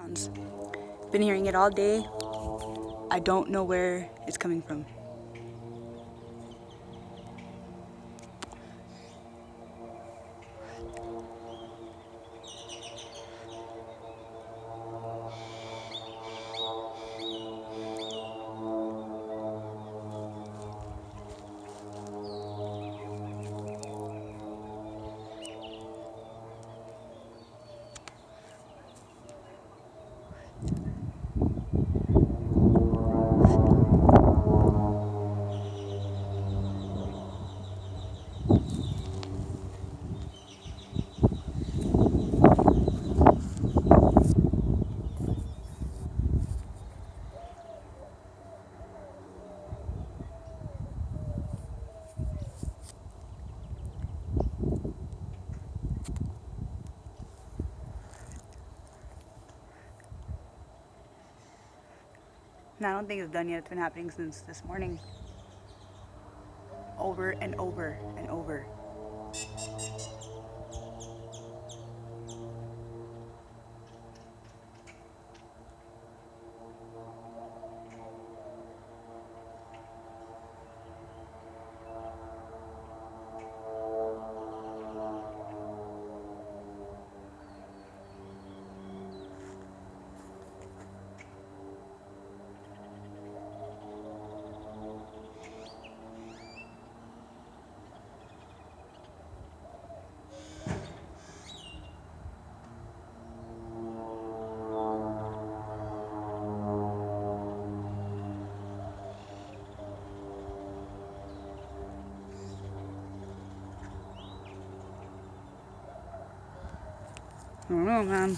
sounds. Been hearing it all day. I don't know where it's coming from. And I don't think it's done yet. It's been happening since this morning. Over and over and over. I don't know, man.